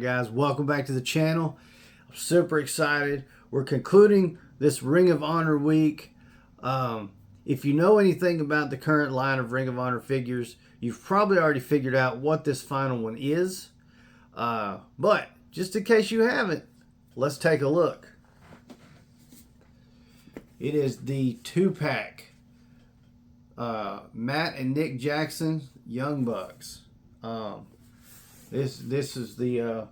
guys? Welcome back to the channel. I'm super excited. We're concluding this Ring of Honor week. If you know anything about the current line of Ring of Honor figures, you've probably already figured out what this final one is. But just in case you haven't, let's take a look. It is the 2-pack Matt and Nick Jackson Young Bucks. This is the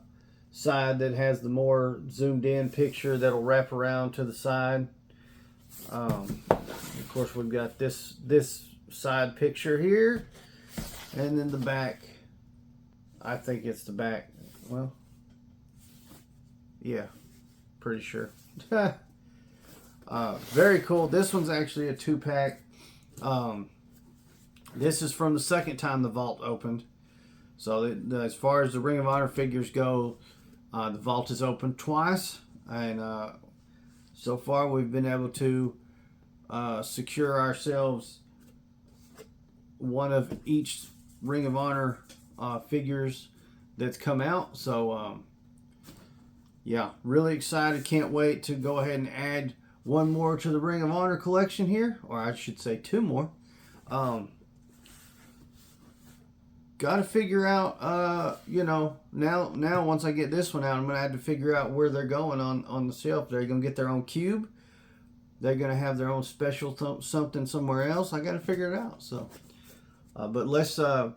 side that has the more zoomed in picture that'll wrap around to the side. Of course, we've got this side picture here, and then the back. I think it's the back. Well, yeah, pretty sure. Very cool. This one's actually a 2-pack. This is from the second time the vault opened. So as far as the Ring of Honor figures go, the vault is open twice, and so far we've been able to secure ourselves one of each Ring of Honor figures that's come out. So yeah, really excited. Can't wait to go ahead and add one more to the Ring of Honor collection here, or I should say 2 more. Got to figure out, you know, now once I get this one out, I'm going to have to figure out where they're going on the shelf. They're going to get their own cube. They're going to have their own special something somewhere else. I got to figure it out. So, but let's go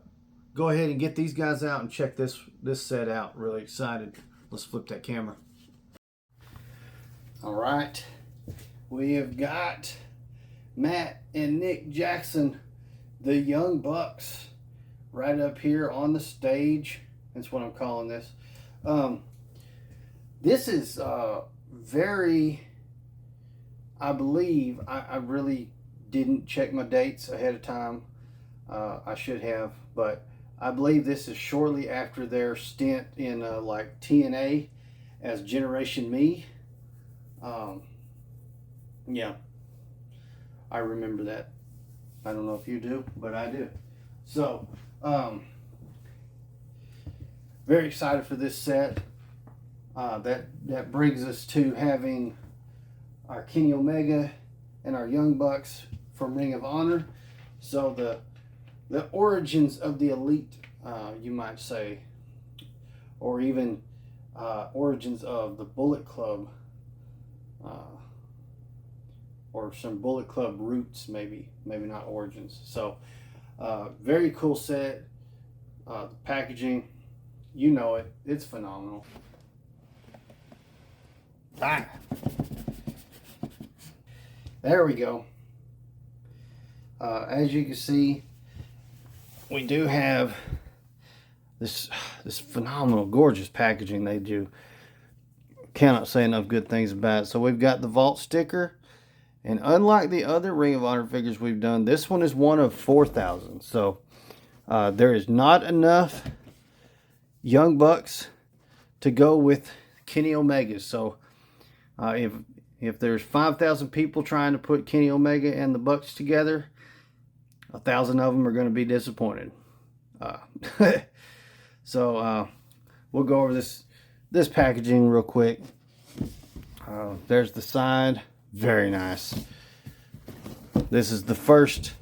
ahead and get these guys out and check this set out. Really excited. Let's flip that camera. All right. We have got Matt and Nick Jackson, the Young Bucks, right up here on the stage. That's what I'm calling this. This is very, I believe, I really didn't check my dates ahead of time. I should have, but I believe this is shortly after their stint in like TNA as Generation Me. Yeah, I remember that. I don't know if you do, but I do. So, very excited for this set. That brings us to having our Kenny Omega and our Young Bucks from Ring of Honor. So the origins of the Elite, you might say, or even origins of the Bullet Club, or some Bullet Club roots, maybe not origins. So very cool set. The packaging, you know it, it's phenomenal. There we go. As you can see, we do have this phenomenal, gorgeous packaging they do. Cannot say enough good things about it. So we've got the vault sticker, and unlike the other Ring of Honor figures we've done, this one is one of 4,000. So there is not enough Young Bucks to go with Kenny Omega. So if there's 5,000 people trying to put Kenny Omega and the Bucks together, 1,000 of them are going to be disappointed. So we'll go over this packaging real quick. There's the side. Very nice. This is the first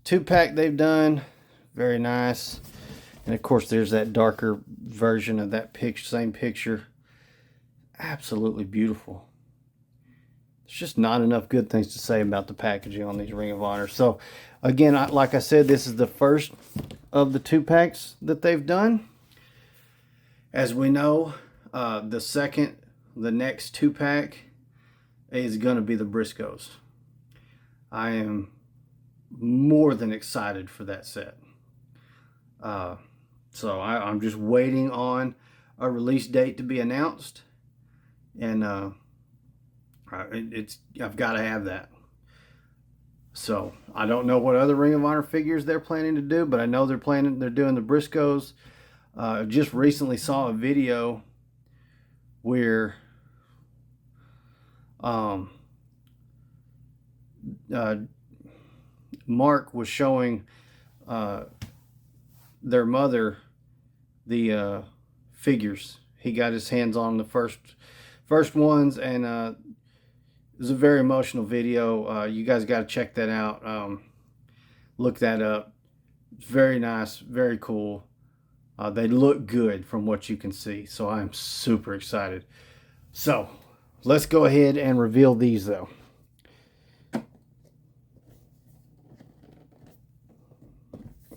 2-pack they've done. Very nice. And of course there's that darker version of that same picture. Absolutely beautiful. There's just not enough good things to say about the packaging on these Ring of Honor. So again, like I said, this is the first of the 2-packs that they've done. As we know, the next 2-pack is going to be the Briscoes. I am more than excited for that set. So I'm just waiting on a release date to be announced, and I've got to have that. So I don't know what other Ring of Honor figures they're planning to do, but I know they're doing the Briscoes. Just recently saw a video where Mark was showing their mother the figures, he got his hands on the first ones, and it was a very emotional video. You guys got to check that out. Look that up. It's very nice, very cool. They look good from what you can see, so I'm super excited. So let's go ahead and reveal these though.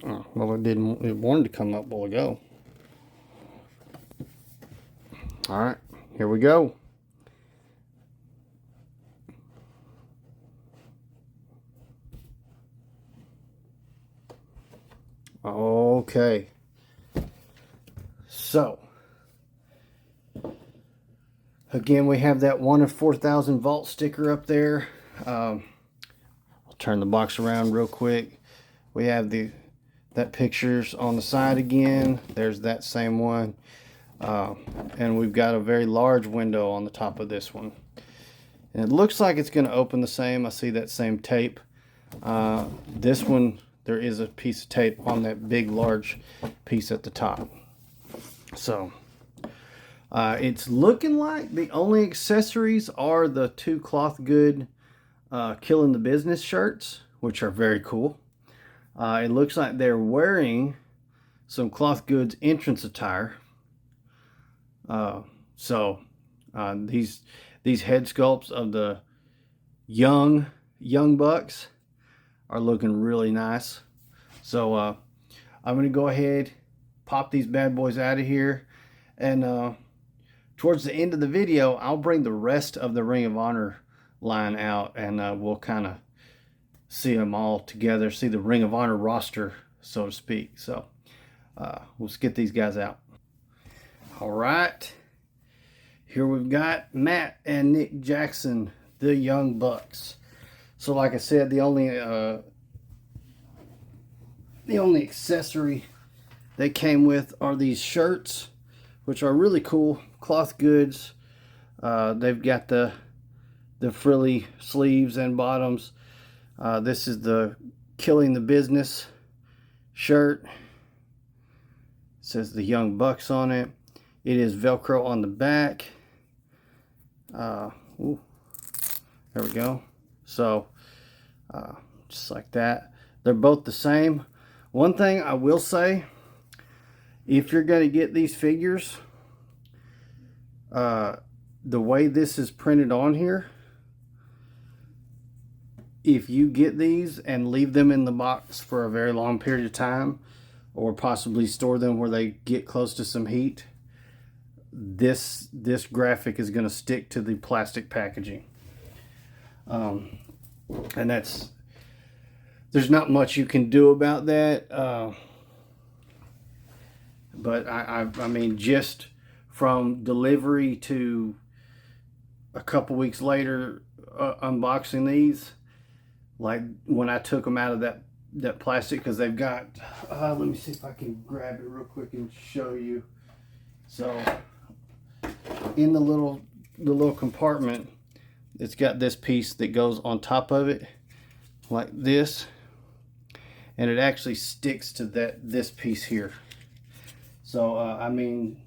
Oh, well, it wanted to come up a while ago. All right, here we go. Okay. So, again, we have that 1 of 4,000 vault sticker up there. I'll turn the box around real quick. We have that pictures on the side again. There's that same one. And we've got a very large window on the top of this one. And it looks like it's going to open the same. I see that same tape. This one, there is a piece of tape on that big, large piece at the top. So, it's looking like the only accessories are the 2 cloth good Killing the Business shirts, which are very cool. It looks like they're wearing some Cloth Goods entrance attire. These head sculpts of the young bucks are looking really nice. So I'm gonna go ahead, pop these bad boys out of here, and towards the end of the video I'll bring the rest of the Ring of Honor line out, and we'll kind of see them all together, see the Ring of Honor roster, so to speak. So let's get these guys out. All right, here we've got Matt and Nick Jackson, the Young Bucks. So like I said, the only accessory they came with are these shirts, which are really cool. Cloth Goods. They've got the frilly sleeves and bottoms. This is the Killing the Business shirt. It says the Young Bucks on it. It is Velcro on the back. There we go. So, just like that. They're both the same. One thing I will say, if you're going to get these figures, the way this is printed on here, if you get these and leave them in the box for a very long period of time, or possibly store them where they get close to some heat, this graphic is going to stick to the plastic packaging. And there's not much you can do about that. But I mean, just from delivery to a couple weeks later, unboxing these, like when I took them out of that plastic, because they've got, let me see if I can grab it real quick and show you. So in the little compartment, it's got this piece that goes on top of it like this, and it actually sticks to this piece here. So I mean,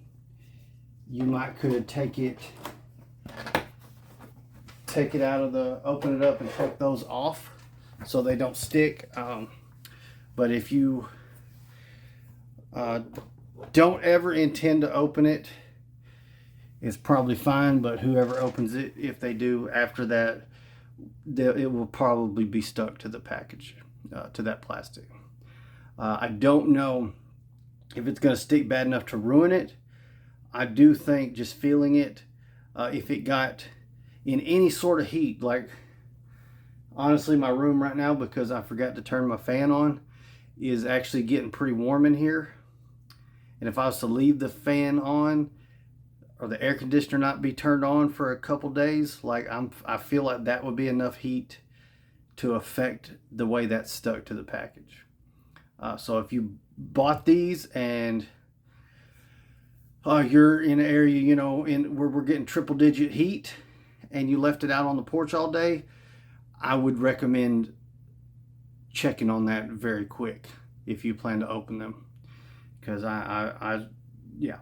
you could take it out of open it up and take those off so they don't stick. But if you don't ever intend to open it, it's probably fine. But whoever opens it, if they do after that, it will probably be stuck to the package, to that plastic. I don't know if it's going to stick bad enough to ruin it. I do think just feeling it, if it got in any sort of heat, like honestly my room right now, because I forgot to turn my fan on, is actually getting pretty warm in here. And if I was to leave the fan on or the air conditioner not be turned on for a couple days, like I feel like that would be enough heat to affect the way that's stuck to the package. So if you bought these and you're in an area, you know, where we're getting triple digit heat, and you left it out on the porch all day, I would recommend checking on that very quick if you plan to open them, because yeah,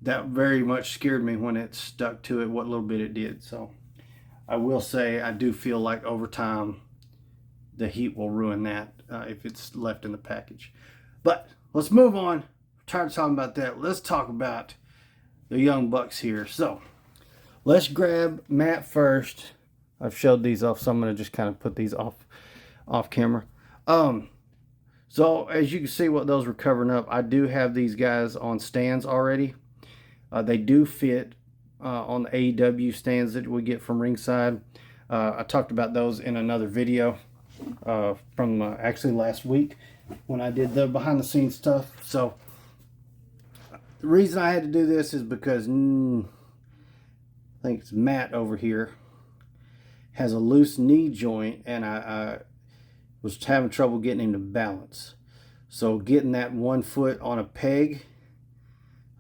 that very much scared me when it stuck to it, what little bit it did. So I will say I do feel like over time the heat will ruin that if it's left in the package. But let's move on. I'm tired of talking about that. Let's talk about the young bucks here. So let's grab Matt first. I've showed these off, so I'm going to just kind of put these off camera. So as you can see what those were covering up, I do have these guys on stands already. They do fit on the AEW stands that we get from ringside. I talked about those in another video from actually last week when I did the behind the scenes stuff. So the reason I had to do this is because I think it's Matt over here has a loose knee joint, and I was having trouble getting him to balance. So getting that 1 foot on a peg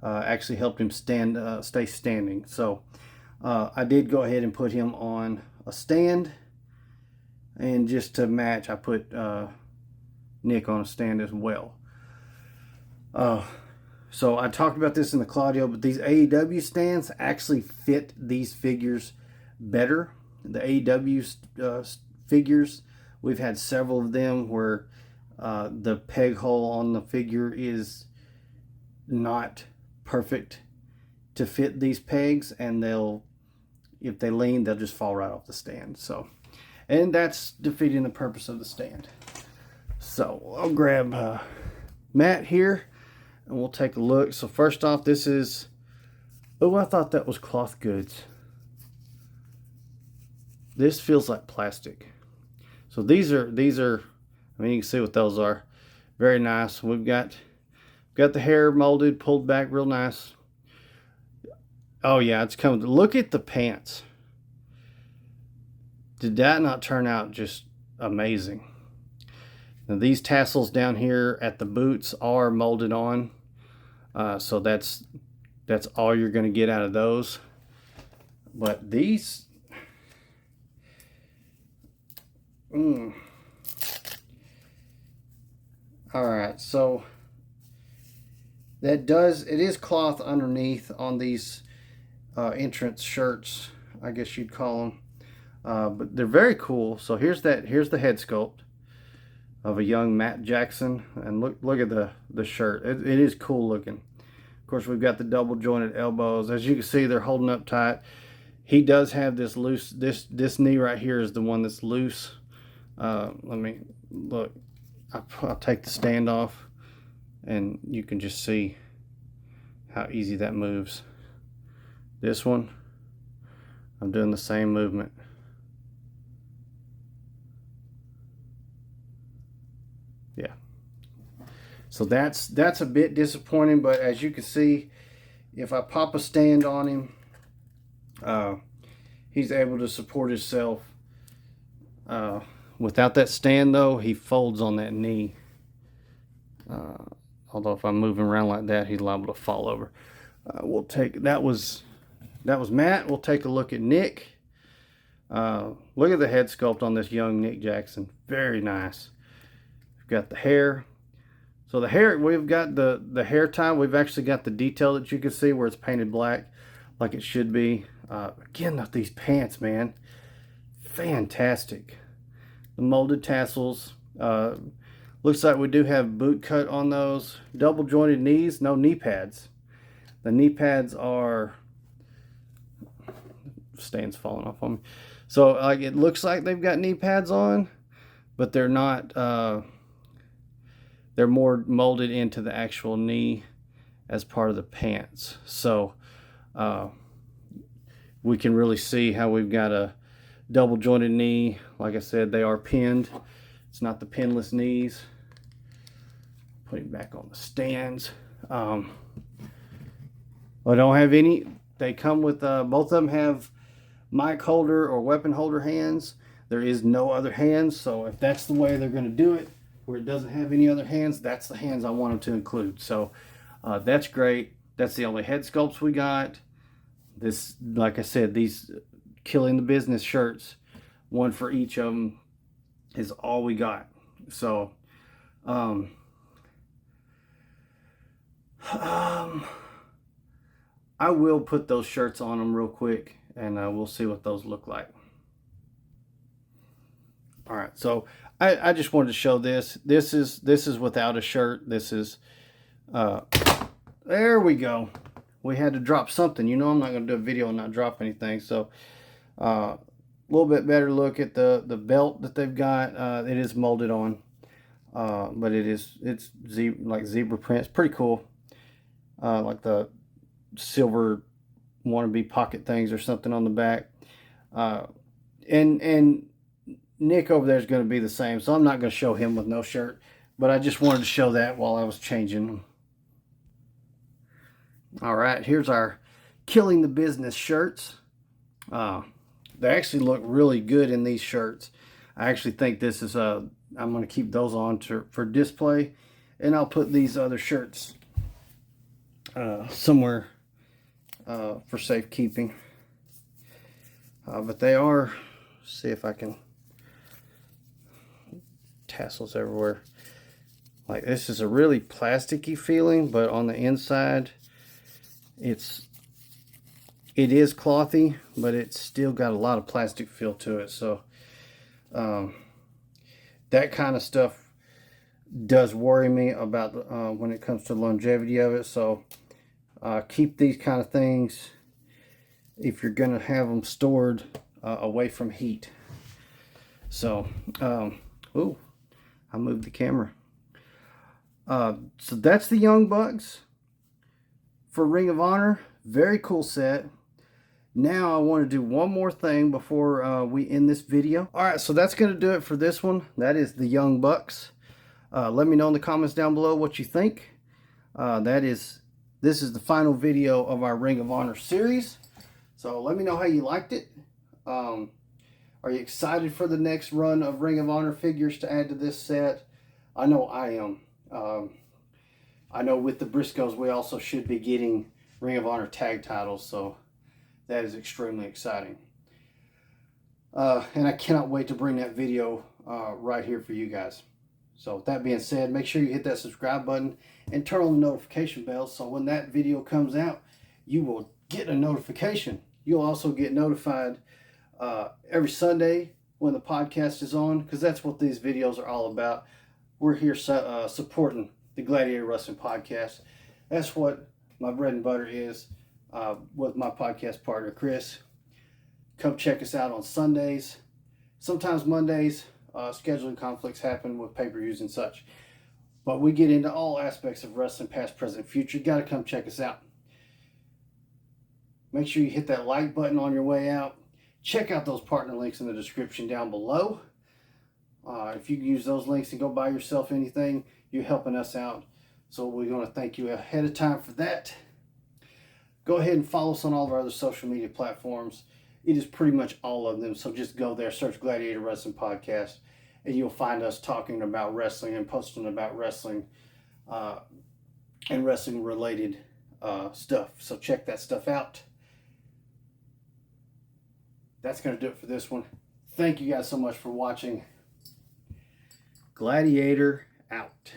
actually helped him stay standing. So I did go ahead and put him on a stand, and just to match, I put Nick on a stand as well. So I talked about this in the Claudio, but these AEW stands actually fit these figures better. The AEW figures, we've had several of them where the peg hole on the figure is not perfect to fit these pegs, and if they lean, they'll just fall right off the stand. So, and that's defeating the purpose of the stand. So I'll grab Matt here and we'll take a look. So first off, this is, oh, I thought that was cloth goods. This feels like plastic. So these are, I mean, you can see what those are. Very nice. We've got the hair molded, pulled back real nice. Oh yeah, it's coming. Look at the pants. Did that not turn out just amazing? Now these tassels down here at the boots are molded on. So that's all you're going to get out of those. But these, all right, so it is cloth underneath on these entrance shirts, I guess you'd call them, but they're very cool. So here's the head sculpt of a young Matt Jackson, and look at the shirt. It is cool looking. Of course, we've got the double jointed elbows. As you can see, they're holding up tight. He does have this loose, this knee right here is the one that's loose. Let me look. I'll take the stand off, and you can just see how easy that moves. This one, I'm doing the same movement. Yeah. So that's a bit disappointing, but as you can see, if I pop a stand on him, he's able to support himself. Without that stand though, he folds on that knee. Although if I'm moving around like that, he's liable to fall over. We'll take, that was Matt. We'll take a look at Nick. Look at the head sculpt on this young Nick Jackson. Very nice. We've got the hair. So the hair, we've got the hair tie. We've actually got the detail that you can see where it's painted black like it should be. Again, these pants, man. Fantastic. The molded tassels. Looks like we do have boot cut on those. Double jointed knees, no knee pads. The knee pads are, stand's falling off on me. So like it looks like they've got knee pads on, but they're not. They're more molded into the actual knee as part of the pants. So we can really see how we've got a double jointed knee. Like I said, they are pinned. It's not the pinless knees. Put it back on the stands. I don't have any. They come with both of them have mic holder or weapon holder hands. There is no other hands, so if that's the way they're going to do it, where it doesn't have any other hands, that's the hands I want them to include. So that's great. That's the only head sculpts we got. This, like I said, these Killing the Business shirts, one for each of them, is all we got. So I will put those shirts on them real quick, and we'll see what those look like. All right, so I just wanted to show this. This is without a shirt. This is there we go. We had to drop something. You know, I'm not going to do a video and not drop anything. So a little bit better look at the belt that they've got. It is molded on, but it's like zebra print. It's pretty cool. Like the silver wannabe pocket things or something on the back. And Nick over there is going to be the same, so I'm not going to show him with no shirt, but I just wanted to show that while I was changing them. All right, here's our Killing the Business shirts. They actually look really good in these shirts. I actually think this is I'm going to keep those on for display, and I'll put these other shirts somewhere for safekeeping. But they are, see if I can, tassels everywhere. Like, this is a really plasticky feeling, but on the inside it is clothy, but it's still got a lot of plastic feel to it. So that kind of stuff does worry me about when it comes to longevity of it. So keep these kind of things, if you're gonna have them stored, away from heat. So ooh, I moved the camera. So that's the Young Bucks for Ring of Honor. Very cool set. Now I want to do one more thing before we end this video. All right, so that's going to do it for this one. That is the Young Bucks. Let me know in the comments down below what you think. This is the final video of our Ring of Honor series. So let me know how you liked it. Are you excited for the next run of Ring of Honor figures to add to this set? I know I am. I know with the Briscoes, we also should be getting Ring of Honor tag titles, so that is extremely exciting. And I cannot wait to bring that video right here for you guys. So with that being said, make sure you hit that subscribe button and turn on the notification bell, so when that video comes out, you will get a notification. You'll also get notified every Sunday when the podcast is on, because that's what these videos are all about. We're here supporting the Gladiator Wrestling Podcast. That's what my bread and butter is, with my podcast partner, Chris. Come check us out on Sundays. Sometimes Mondays, scheduling conflicts happen with pay-per-views and such. But we get into all aspects of wrestling, past, present, future. You got to come check us out. Make sure you hit that like button on your way out. Check out those partner links in the description down below. If you use those links and go buy yourself anything, you're helping us out. So we're going to thank you ahead of time for that. Go ahead and follow us on all of our other social media platforms. It is pretty much all of them. So just go there, search Gladiator Wrestling Podcast, and you'll find us talking about wrestling and posting about wrestling and wrestling related stuff. So check that stuff out. That's going to do it for this one. Thank you guys so much for watching. Gladiator out.